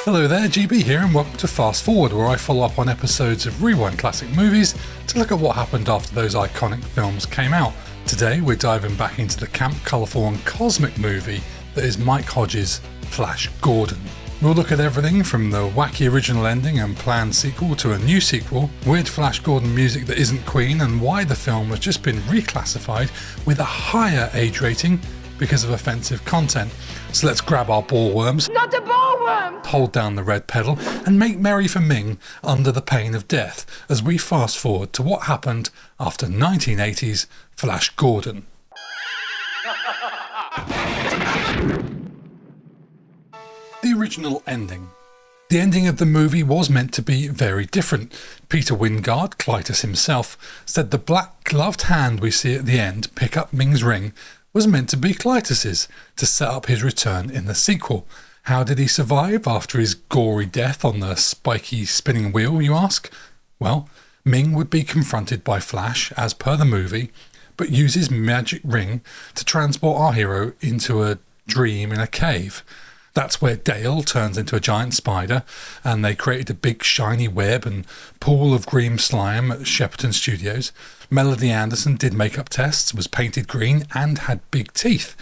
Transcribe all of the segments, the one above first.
Hello there, GB here, and welcome to Fast Forward, where I follow up on episodes of Rewind classic movies to look at what happened after those iconic films came out. Today we're diving back into the camp, colourful and cosmic movie that is Mike Hodges' Flash Gordon. We'll look at everything from the wacky original ending and planned sequel to a new sequel, weird Flash Gordon music that isn't Queen, and why the film has just been reclassified with a higher age rating because of offensive content. So let's grab our ballworms, not a ballworm, hold down the red pedal and make merry for Ming under the pain of death as we fast forward to what happened after 1980's Flash Gordon. The original ending. The ending of the movie was meant to be very different. Peter Wyngarde, Clytus himself, said the black gloved hand we see at the end pick up Ming's ring was meant to be Clytus's to set up his return in the sequel. How did he survive after his gory death on the spiky spinning wheel, you ask? Well, Ming would be confronted by Flash, as per the movie, but use his magic ring to transport our hero into a dream in a cave. That's where Dale turns into a giant spider, and they created a big shiny web and pool of green slime at Shepperton Studios. Melody Anderson did makeup tests, was painted green, and had big teeth.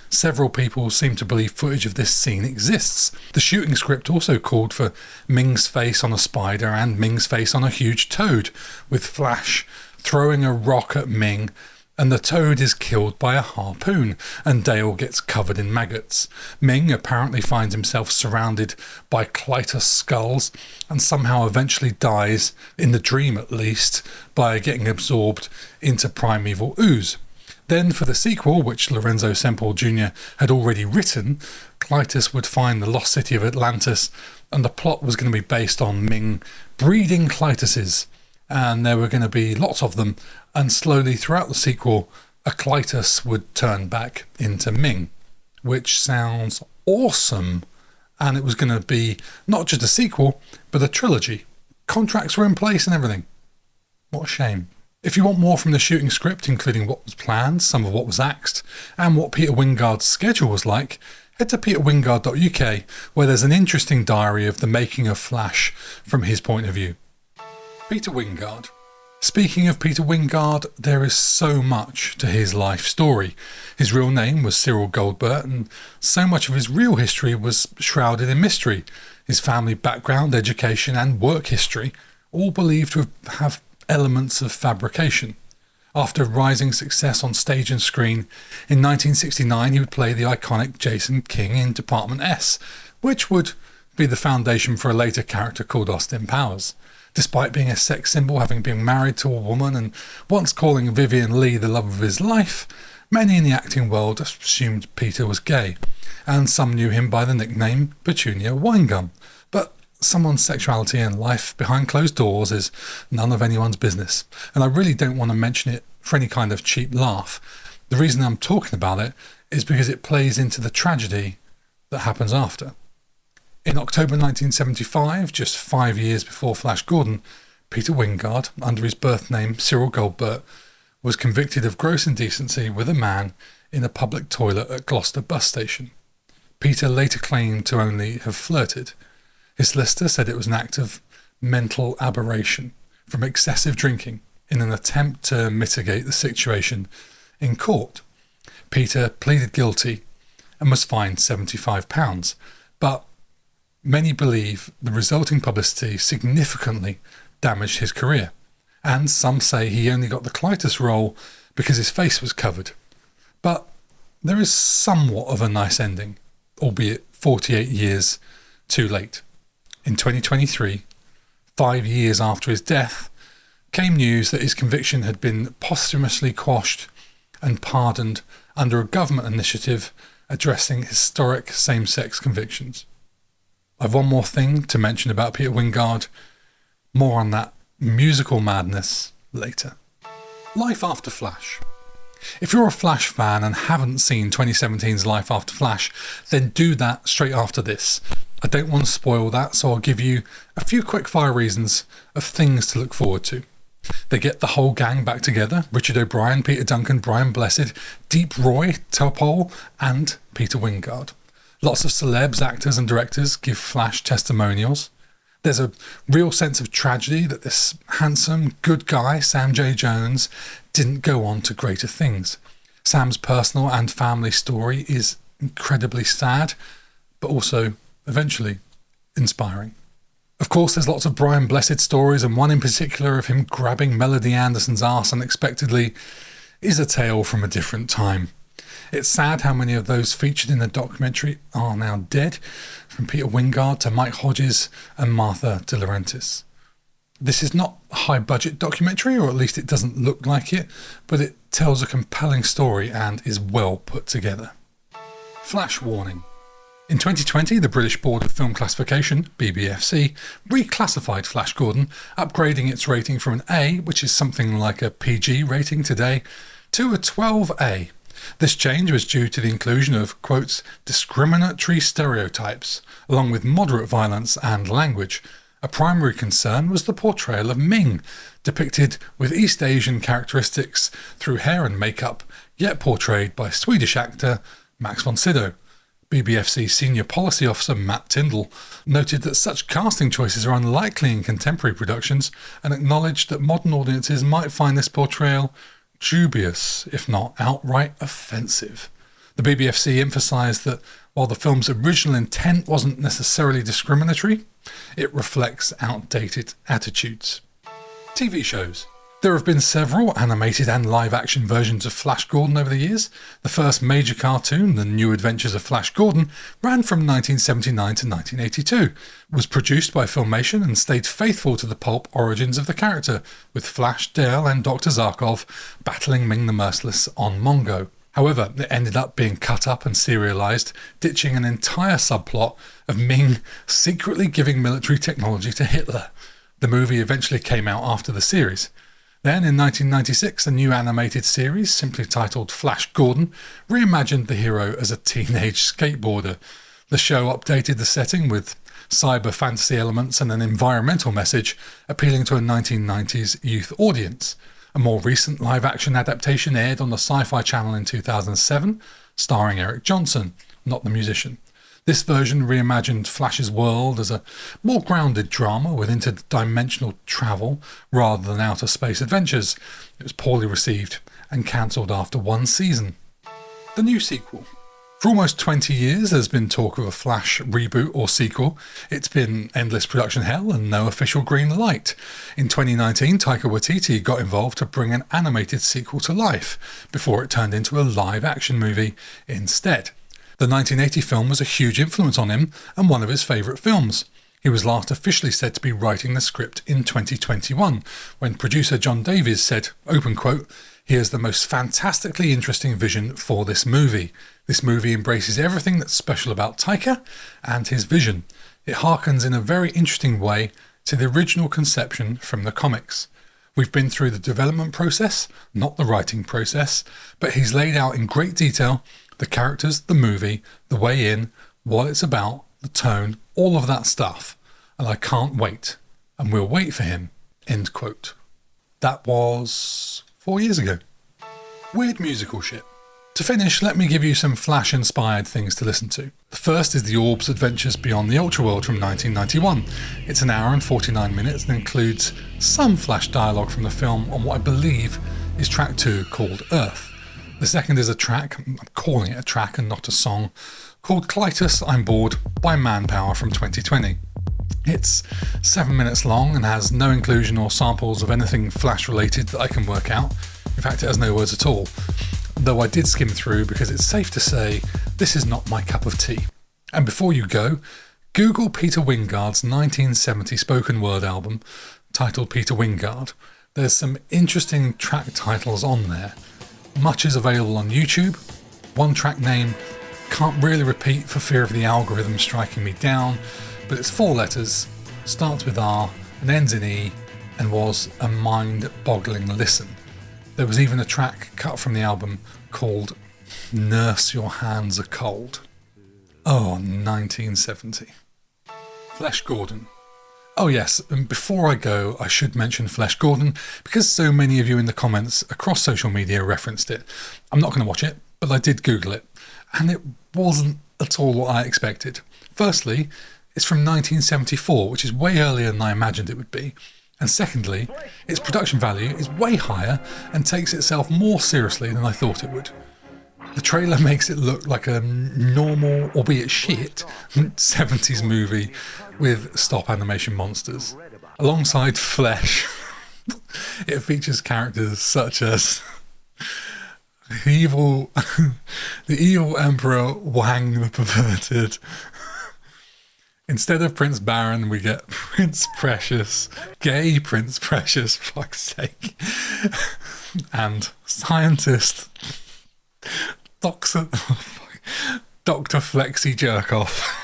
Several people seem to believe footage of this scene exists. The shooting script also called for Ming's face on a spider and Ming's face on a huge toad, with Flash throwing a rock at Ming, and the toad is killed by a harpoon, and Dale gets covered in maggots. Ming apparently finds himself surrounded by Clytus skulls, and somehow eventually dies, in the dream at least, by getting absorbed into primeval ooze. Then for the sequel, which Lorenzo Semple Jr. had already written, Clytus would find the lost city of Atlantis, and the plot was going to be based on Ming breeding Clytuses, and there were going to be lots of them, and slowly throughout the sequel a Clytus would turn back into Ming, which sounds awesome. And it was going to be not just a sequel but a trilogy. Contracts were in place and everything. What a shame. If you want more from the shooting script, including what was planned, some of what was axed, and what Peter Wyngarde's schedule was like, head to peterwyngarde.uk, where there's an interesting diary of the making of Flash from his point of view. Peter Wyngarde. Speaking of Peter Wyngarde, there is so much to his life story. His real name was Cyril Goldberg, and so much of his real history was shrouded in mystery. His family background, education and work history all believed to have elements of fabrication. After rising success on stage and screen, in 1969 he would play the iconic Jason King in Department S, which would be the foundation for a later character called Austin Powers. Despite being a sex symbol, having been married to a woman and once calling Vivian Lee the love of his life, many in the acting world assumed Peter was gay, and some knew him by the nickname Petunia Winegum. But someone's sexuality and life behind closed doors is none of anyone's business, and I really don't want to mention it for any kind of cheap laugh. The reason I'm talking about it is because it plays into the tragedy that happens after. In October 1975, just 5 years before Flash Gordon, Peter Wyngarde, under his birth name Cyril Goldberg, was convicted of gross indecency with a man in a public toilet at Gloucester bus station. Peter later claimed to only have flirted. His solicitor said it was an act of mental aberration from excessive drinking in an attempt to mitigate the situation in court. Peter pleaded guilty and was fined £75, but many believe the resulting publicity significantly damaged his career, and some say he only got the Clytus role because his face was covered. But there is somewhat of a nice ending, albeit 48 years too late. In 2023, 5 years after his death, came news that his conviction had been posthumously quashed and pardoned under a government initiative addressing historic same-sex convictions. I've one more thing to mention about Peter Wyngarde. More on that musical madness later. Life After Flash. If you're a Flash fan and haven't seen 2017's Life After Flash, then do that straight after this. I don't want to spoil that, so I'll give you a few quick-fire reasons of things to look forward to. They get the whole gang back together: Richard O'Brien, Peter Duncan, Brian Blessed, Deep Roy, Topol and Peter Wyngarde. Lots of celebs, actors and directors give Flash testimonials. There's a real sense of tragedy that this handsome, good guy, Sam J. Jones, didn't go on to greater things. Sam's personal and family story is incredibly sad, but also, eventually, inspiring. Of course, there's lots of Brian Blessed stories, and one in particular of him grabbing Melody Anderson's arse unexpectedly is a tale from a different time. It's sad how many of those featured in the documentary are now dead, from Peter Wyngarde to Mike Hodges and Martha De Laurentiis. This is not a high-budget documentary, or at least it doesn't look like it, but it tells a compelling story and is well put together. Flash warning. In 2020, the British Board of Film Classification, BBFC, reclassified Flash Gordon, upgrading its rating from an A, which is something like a PG rating today, to a 12A. This change was due to the inclusion of, quotes, discriminatory stereotypes, along with moderate violence and language. A primary concern was the portrayal of Ming, depicted with East Asian characteristics through hair and makeup, yet portrayed by Swedish actor Max von Sydow. BBFC Senior Policy Officer Matt Tyndall noted that such casting choices are unlikely in contemporary productions and acknowledged that modern audiences might find this portrayal dubious, if not outright offensive. The BBFC emphasised that while the film's original intent wasn't necessarily discriminatory, it reflects outdated attitudes. TV shows. There have been several animated and live-action versions of Flash Gordon over the years. The first major cartoon, The New Adventures of Flash Gordon, ran from 1979 to 1982, was produced by Filmation and stayed faithful to the pulp origins of the character, with Flash, Dale and Dr. Zarkov battling Ming the Merciless on Mongo. However, it ended up being cut up and serialised, ditching an entire subplot of Ming secretly giving military technology to Hitler. The movie eventually came out after the series. Then, in 1996, a new animated series, simply titled Flash Gordon, reimagined the hero as a teenage skateboarder. The show updated the setting with cyber fantasy elements and an environmental message, appealing to a 1990s youth audience. A more recent live-action adaptation aired on the Sci-fi channel in 2007, starring Eric Johnson, not the musician. This version reimagined Flash's world as a more grounded drama with interdimensional travel rather than outer space adventures. It was poorly received and cancelled after one season. The new sequel. For almost 20 years there's been talk of a Flash reboot or sequel. It's been endless production hell and no official green light. In 2019, Taika Waititi got involved to bring an animated sequel to life, before it turned into a live-action movie instead. The 1980 film was a huge influence on him and one of his favourite films. He was last officially said to be writing the script in 2021, when producer John Davies said, open quote, "He has the most fantastically interesting vision for this movie. This movie embraces everything that's special about Taika and his vision. It harkens in a very interesting way to the original conception from the comics. We've been through the development process, not the writing process, but he's laid out in great detail the characters, the movie, the way in, what it's about, the tone, all of that stuff. And I can't wait. And we'll wait for him." End quote. That was 4 years ago. Weird musical shit. To finish, let me give you some Flash-inspired things to listen to. The first is The Orb's Adventures Beyond the Ultraworld from 1991. It's an hour and 49 minutes and includes some Flash dialogue from the film on what I believe is track 2 called Earth. The second is a track, I'm calling it a track and not a song, called Clytus I'm Bored by Manpower from 2020. It's 7 minutes long and has no inclusion or samples of anything Flash related that I can work out. In fact, it has no words at all. Though I did skim through because it's safe to say this is not my cup of tea. And before you go, Google Peter Wyngarde's 1970 spoken word album titled Peter Wyngarde. There's some interesting track titles on there. Much is available on YouTube. One track name can't really repeat for fear of the algorithm striking me down, but it's 4 letters, starts with R and ends in E, and was a mind-boggling listen. There was even a track cut from the album called Nurse Your Hands Are Cold. Oh, 1970. Flash Gordon. Oh yes, and before I go, I should mention Flash Gordon because so many of you in the comments across social media referenced it. I'm not going to watch it, but I did Google it, and it wasn't at all what I expected. Firstly, it's from 1974, which is way earlier than I imagined it would be. And secondly, its production value is way higher and takes itself more seriously than I thought it would. The trailer makes it look like a normal, albeit shit, 70s movie with stop animation monsters. Alongside flesh, it features characters such as the evil Emperor Wang the Perverted. Instead of Prince Baron, we get Prince Precious, gay Prince Precious, fuck's sake, and scientist Dr. Flexi Jerkoff.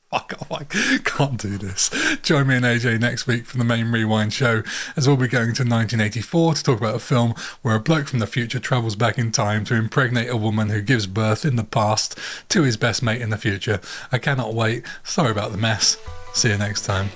Fuck off, I can't do this. Join me and AJ next week for the main Rewind show, as we'll be going to 1984 to talk about a film where a bloke from the future travels back in time to impregnate a woman who gives birth in the past to his best mate in the future. I cannot wait. Sorry about the mess. See you next time.